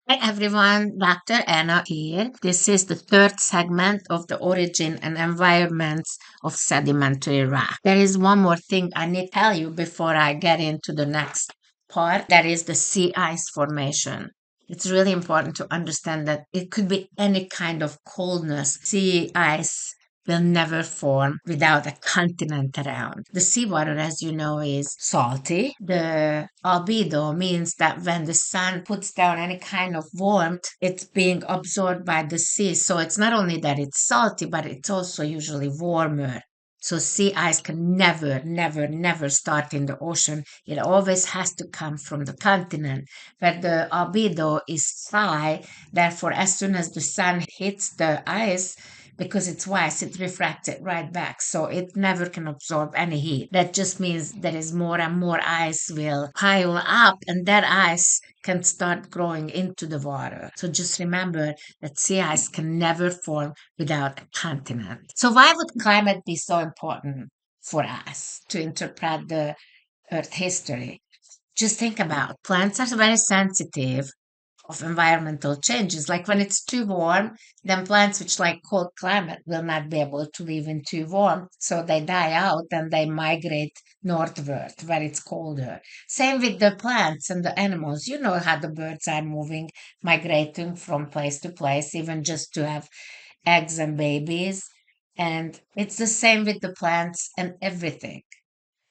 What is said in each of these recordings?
Hi everyone, Dr. Anna here. This is the third segment of the origin and environments of sedimentary rock. There is one more thing I need to tell you before I get into the next part, that is the sea ice formation. It's really important to understand that it could be any kind of coldness. Sea ice will never form without a continent around. The seawater, as you know, is salty. The albedo means that when the sun puts down any kind of warmth, it's being absorbed by the sea. So it's not only that it's salty, but it's also usually warmer. So sea ice can never, never, never start in the ocean. It always has to come from the continent, where the albedo is high. Therefore, as soon as the sun hits the ice, because it's ice, it refracts it right back. So it never can absorb any heat. That just means there is more and more ice will pile up, and that ice can start growing into the water. So just remember that sea ice can never form without a continent. So why would climate be so important for us to interpret the Earth history? Just think about plants are very sensitive of environmental changes. Like when it's too warm, then plants which like cold climate will not be able to live in too warm. So they die out and they migrate northward where it's colder. Same with the plants and the animals. You know how the birds are moving, migrating from place to place, even just to have eggs and babies. And it's the same with the plants and everything.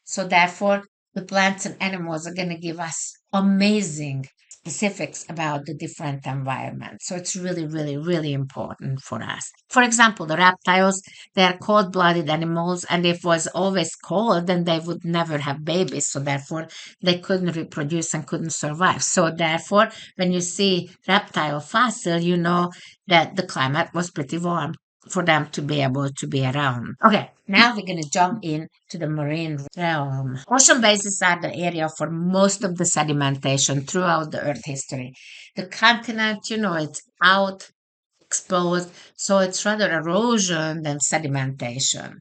So therefore, the plants and animals are going to give us amazing specifics about the different environments. So it's really, really, really important for us. For example, the reptiles, they are cold-blooded animals, and if it was always cold, then they would never have babies. So therefore, they couldn't reproduce and couldn't survive. So therefore, when you see reptile fossil, you know that the climate was pretty warm for them to be able to be around. Okay, now we're going to jump in to the marine realm. Ocean basins are the area for most of the sedimentation throughout the Earth history. The continent, you know, it's out exposed, so it's rather erosion than sedimentation.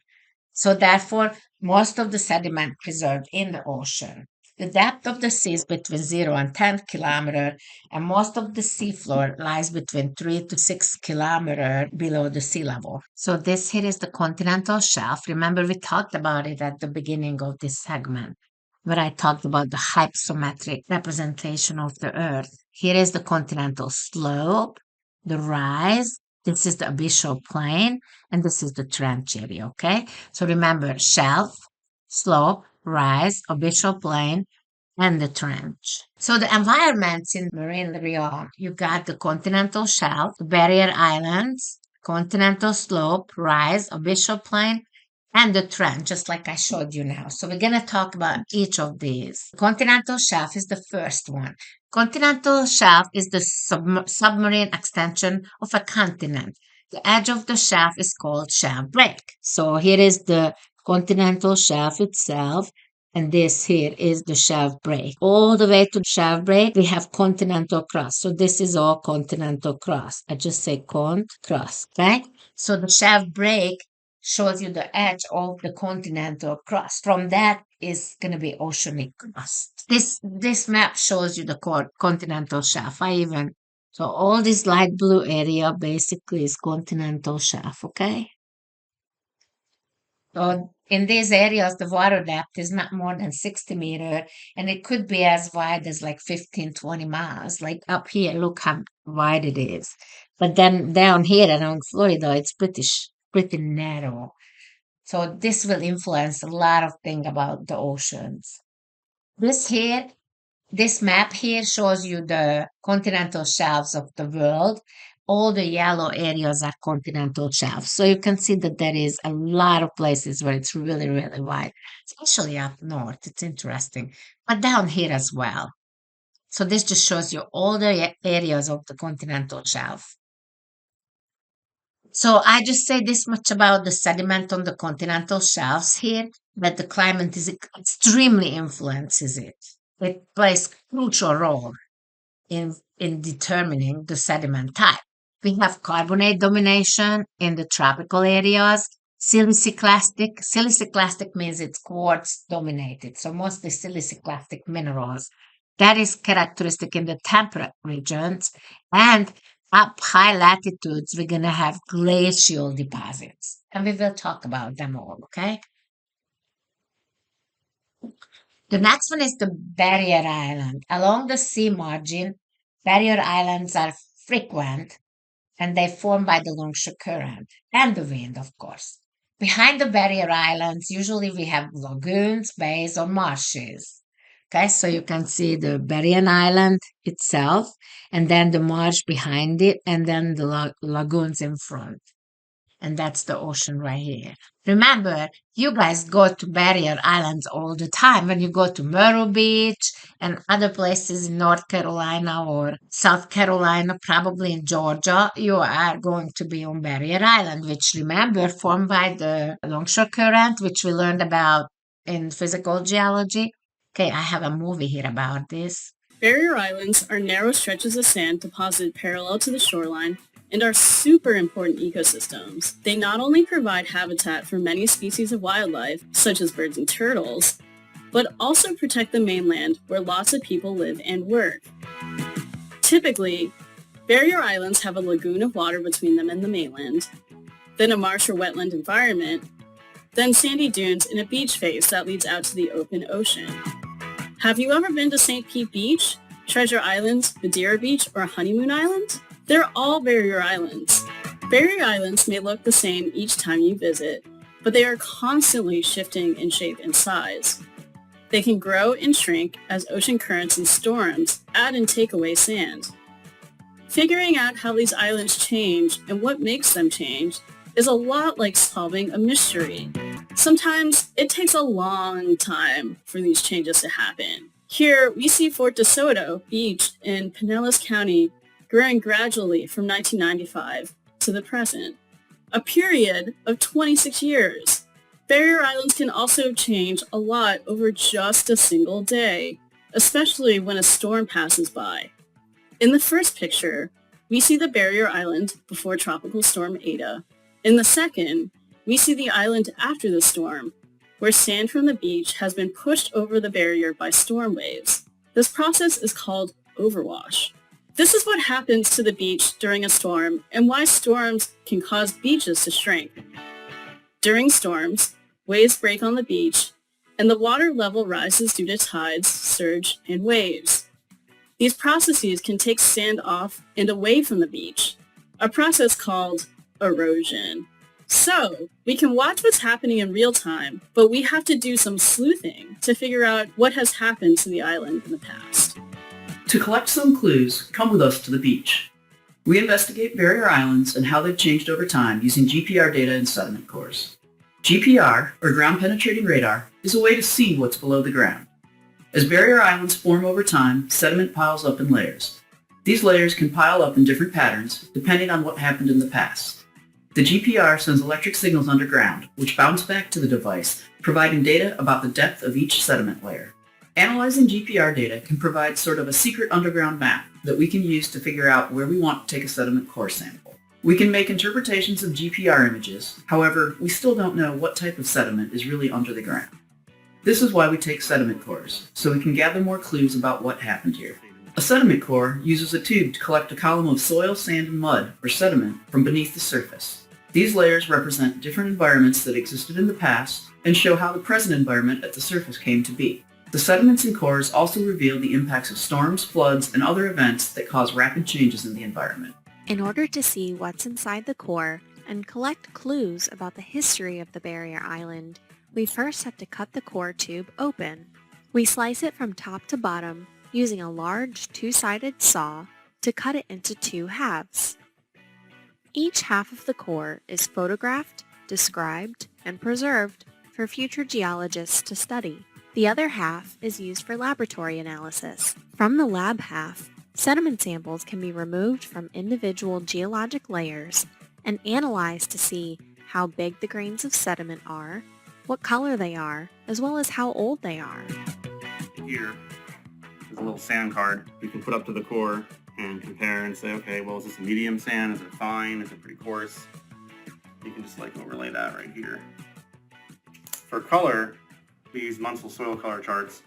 So therefore, most of the sediment preserved in the ocean. The depth of the sea is between 0 and 10 kilometer, and most of the seafloor lies between 3 to 6 kilometer below the sea level. So this here is the continental shelf. Remember, we talked about it at the beginning of this segment, where I talked about the hypsometric representation of the Earth. Here is the continental slope, the rise. This is the abyssal plain, and this is the trench area, okay? So remember, shelf, slope, rise, abyssal plain, and the trench. So the environments in marine realm, you got the continental shelf, the barrier islands, continental slope, rise, abyssal plain, and the trench, just like I showed you now. So we're going to talk about each of these. Continental shelf is the first one. Continental shelf is the submarine extension of a continent. The edge of the shelf is called shelf break. So here is the continental shelf itself, and this here is the shelf break. All the way to the shelf break, we have continental crust. So this is all continental crust. I just say cont crust, okay? So the shelf break shows you the edge of the continental crust. From that is going to be oceanic crust. This map shows you the continental shelf. So all this light blue area basically is continental shelf, okay? So in these areas, the water depth is not more than 60 meter, and it could be as wide as like 15, 20 miles. Like up here, look how wide it is. But then down here around Florida, it's pretty narrow. So this will influence a lot of things about the oceans. This here, this map here shows you the continental shelves of the world. All the yellow areas are continental shelves. So you can see that there is a lot of places where it's really, really wide, especially up north. It's interesting. But down here as well. So this just shows you all the areas of the continental shelf. So I just say this much about the sediment on the continental shelves here, that the climate is extremely influences it. It plays crucial role in determining the sediment type. We have carbonate domination in the tropical areas. Siliciclastic. Siliciclastic means it's quartz dominated. So mostly siliciclastic minerals That is characteristic in the temperate regions. And up high latitudes, we're going to have glacial deposits. And we will talk about them all, okay? The next one is the barrier island. Along the sea margin, barrier islands are frequent and they form by the longshore current and the wind, of course. Behind the barrier islands, usually we have lagoons, bays, or marshes. Okay, so you can see the barrier island itself, and then the marsh behind it, and then the lagoons in front. And that's the ocean right here. Remember, you guys go to barrier islands all the time when you go to Myrtle Beach and other places in North Carolina or South Carolina, probably in Georgia. You are going to be on barrier island, which remember formed by the longshore current, which we learned about in physical geology. Okay, I have a movie here about this. Barrier islands are narrow stretches of sand deposited parallel to the shoreline and are super important ecosystems. They not only provide habitat for many species of wildlife, such as birds and turtles, but also protect the mainland where lots of people live and work. Typically, barrier islands have a lagoon of water between them and the mainland, then a marsh or wetland environment, then sandy dunes and a beach face that leads out to the open ocean. Have you ever been to St. Pete Beach, Treasure Island, Madeira Beach, or Honeymoon Island? They're all barrier islands. Barrier islands may look the same each time you visit, but they are constantly shifting in shape and size. They can grow and shrink as ocean currents and storms add and take away sand. Figuring out how these islands change and what makes them change is a lot like solving a mystery. Sometimes it takes a long time for these changes to happen. Here we see Fort DeSoto Beach in Pinellas County growing gradually from 1995 to the present, a period of 26 years. Barrier islands can also change a lot over just a single day, especially when a storm passes by. In the first picture, we see the barrier island before Tropical Storm Eta. In the second, we see the island after the storm, where sand from the beach has been pushed over the barrier by storm waves. This process is called overwash. This is what happens to the beach during a storm and why storms can cause beaches to shrink. During storms, waves break on the beach and the water level rises due to tides, surge, and waves. These processes can take sand off and away from the beach, a process called erosion. So, we can watch what's happening in real time, but we have to do some sleuthing to figure out what has happened to the island in the past. To collect some clues, come with us to the beach. We investigate barrier islands and how they've changed over time using GPR data and sediment cores. GPR, or ground penetrating radar, is a way to see what's below the ground. As barrier islands form over time, sediment piles up in layers. These layers can pile up in different patterns, depending on what happened in the past. The GPR sends electric signals underground, which bounce back to the device, providing data about the depth of each sediment layer. Analyzing GPR data can provide sort of a secret underground map that we can use to figure out where we want to take a sediment core sample. We can make interpretations of GPR images, however, we still don't know what type of sediment is really under the ground. This is why we take sediment cores, so we can gather more clues about what happened here. A sediment core uses a tube to collect a column of soil, sand, and mud, or sediment, from beneath the surface. These layers represent different environments that existed in the past and show how the present environment at the surface came to be. The sediments and cores also reveal the impacts of storms, floods, and other events that cause rapid changes in the environment. In order to see what's inside the core and collect clues about the history of the barrier island, we first have to cut the core tube open. We slice it from top to bottom using a large two-sided saw to cut it into two halves. Each half of the core is photographed, described, and preserved for future geologists to study. The other half is used for laboratory analysis. From the lab half, sediment samples can be removed from individual geologic layers and analyzed to see how big the grains of sediment are, what color they are, as well as how old they are. Here is a little sand card we can put up to the core and compare and say, okay, well, is this a medium sand? Is it fine? Is it pretty coarse? You can just overlay that right here. For color, we use Munsell soil color charts.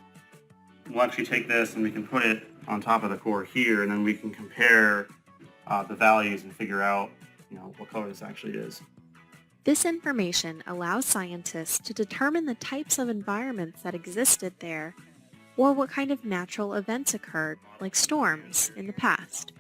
we'll actually take this and we can put it on top of the core here, and then we can compare the values and figure out, what color this actually is. This information allows scientists to determine the types of environments that existed there or what kind of natural events occurred, like storms, in the past.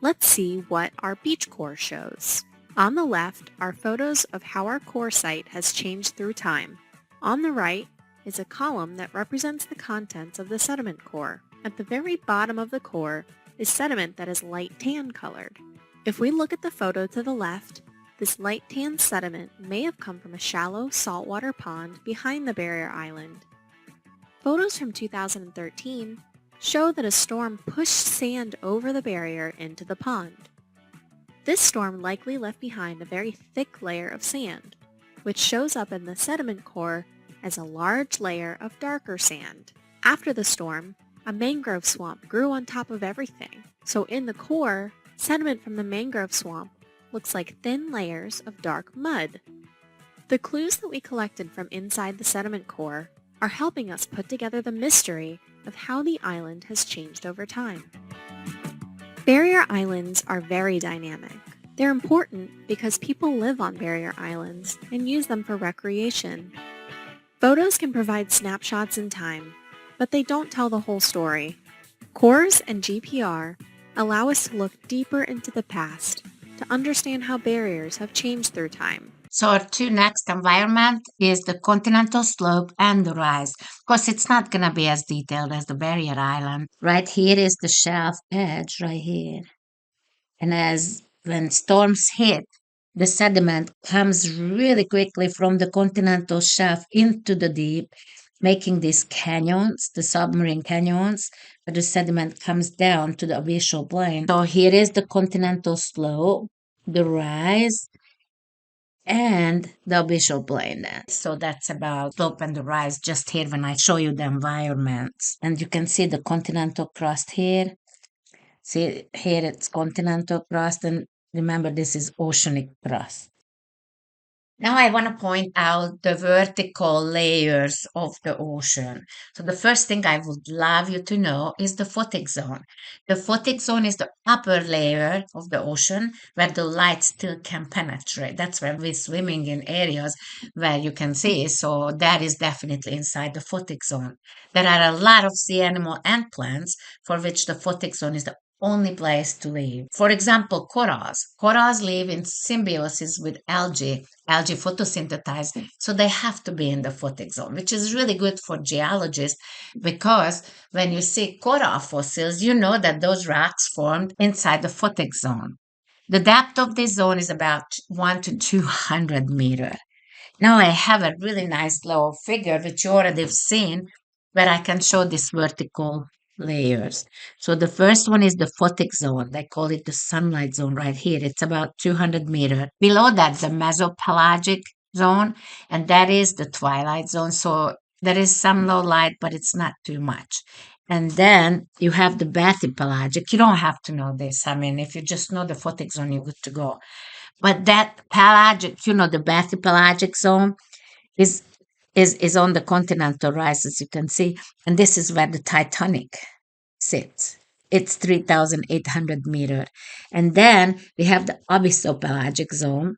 Let's see what our beach core shows. On the left are photos of how our core site has changed through time. On the right is a column that represents the contents of the sediment core. At the very bottom of the core is sediment that is light tan colored. If we look at the photo to the left, this light tan sediment may have come from a shallow saltwater pond behind the barrier island. Photos from 2013 show that a storm pushed sand over the barrier into the pond. This storm likely left behind a very thick layer of sand, which shows up in the sediment core as a large layer of darker sand. After the storm, a mangrove swamp grew on top of everything, so in the core, sediment from the mangrove swamp looks like thin layers of dark mud. The clues that we collected from inside the sediment core are helping us put together the mystery of how the island has changed over time. Barrier islands are very dynamic. They're important because people live on barrier islands and use them for recreation. Photos can provide snapshots in time, but they don't tell the whole story. Cores and GPR allow us to look deeper into the past to understand how barriers have changed through time. So our two next environment is the continental slope and the rise. Of course, it's not going to be as detailed as the barrier island. Right here is the shelf edge right here. And as when storms hit, the sediment comes really quickly from the continental shelf into the deep, making these canyons, the submarine canyons, where the sediment comes down to the abyssal plain. So here is the continental slope, the rise, and the abyssal plain then. So that's about slope and the rise just here when I show you the environments. And you can see the continental crust here. See here it's continental crust, and remember this is oceanic crust. Now I want to point out the vertical layers of the ocean. So the first thing I would love you to know is the photic zone. The photic zone is the upper layer of the ocean where the light still can penetrate. That's where we're swimming in areas where you can see. So that is definitely inside the photic zone. There are a lot of sea animal and plants for which the photic zone is the only place to live. For example, corals. Corals live in symbiosis with algae. Algae photosynthesize, so they have to be in the photic zone, which is really good for geologists because when you see coral fossils, you know that those rocks formed inside the photic zone. The depth of this zone is about 1 to 200 meters. Now I have a really nice little figure which you already have seen where I can show these vertical layers. So the first one is the photic zone. They call it the sunlight zone right here. It's about 200 meters. Below that, the mesopelagic zone, and that is the twilight zone. So there is some low light, but it's not too much. And then you have the bathypelagic. You don't have to know this. I mean, if you just know the photic zone, you're good to go. But that pelagic, the bathypelagic zone is is on the continental rise, as you can see, and this is where the Titanic sits. It's 3,800 meters. And then we have the abyssopelagic zone,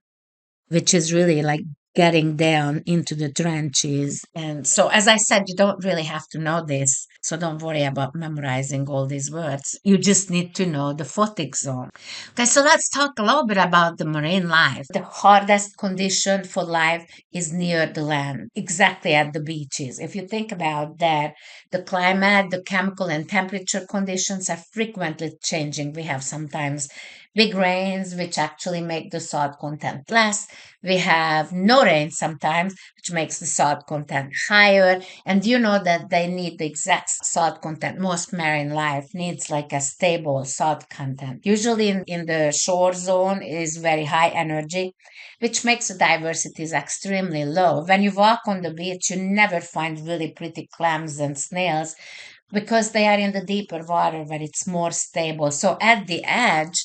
which is really like getting down into the trenches. And so, as I said, you don't really have to know this. So don't worry about memorizing all these words. You just need to know the photic zone. Okay, so let's talk a little bit about the marine life. The hardest condition for life is near the land, exactly at the beaches. If you think about that, the climate, the chemical and temperature conditions are frequently changing. We have sometimes big rains, which actually make the salt content less. We have no rain sometimes, which makes the salt content higher. And you know that they need the exact salt content. Most marine life needs like a stable salt content. Usually in the shore zone is very high energy, which makes the diversity is extremely low. When you walk on the beach, you never find really pretty clams and snails because they are in the deeper water where it's more stable. So at the edge,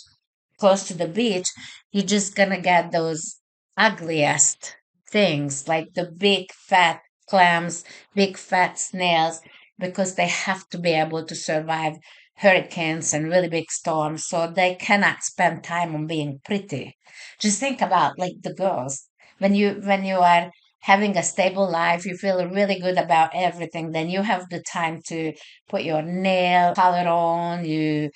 close to the beach, you're just gonna get those ugliest things like the big fat clams, big fat snails, because they have to be able to survive hurricanes and really big storms, so they cannot spend time on being pretty. Just think about like the girls. When you are having a stable life, you feel really good about everything, then you have the time to put your nail color on, you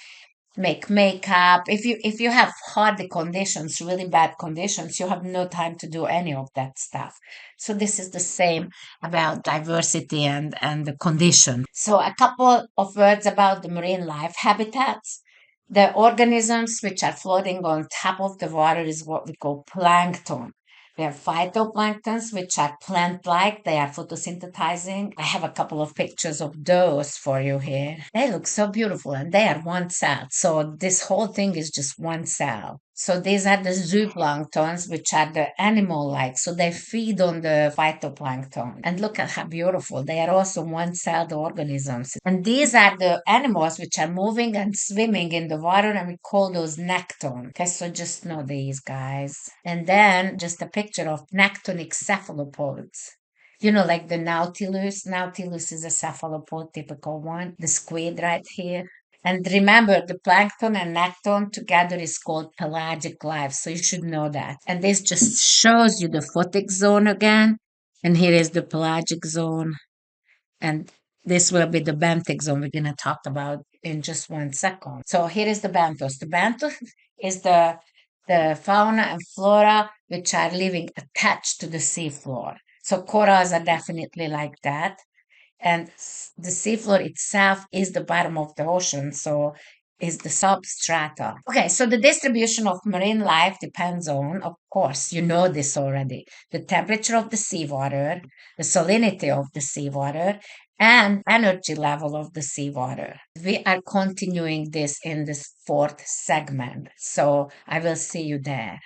make makeup. If you have hardy conditions, really bad conditions, you have no time to do any of that stuff. So this is the same about diversity and the condition. So a couple of words about the marine life habitats. The organisms which are floating on top of the water is what we call plankton. We have phytoplanktons, which are plant-like. They are photosynthesizing. I have a couple of pictures of those for you here. They look so beautiful, and they are one cell. So this whole thing is just one cell. So these are the zooplanktons, which are the animal-like. So they feed on the phytoplankton. And look at how beautiful. They are also one-celled organisms. And these are the animals which are moving and swimming in the water, and we call those nekton. Okay, so just know these guys. And then just a picture of nectonic cephalopods. You know, like the Nautilus. Nautilus is a cephalopod, typical one. The squid right here. And remember, the plankton and nekton together is called pelagic life, so you should know that. And this just shows you the photic zone again. And here is the pelagic zone. And this will be the benthic zone we're going to talk about in just 1 second. So here is the benthos. The benthos is the fauna and flora which are living attached to the seafloor. So corals are definitely like that. And the seafloor itself is the bottom of the ocean, so is the substrata. Okay, so the distribution of marine life depends on, of course, you know this already, the temperature of the seawater, the salinity of the seawater, and energy level of the seawater. We are continuing this in this fourth segment, so I will see you there.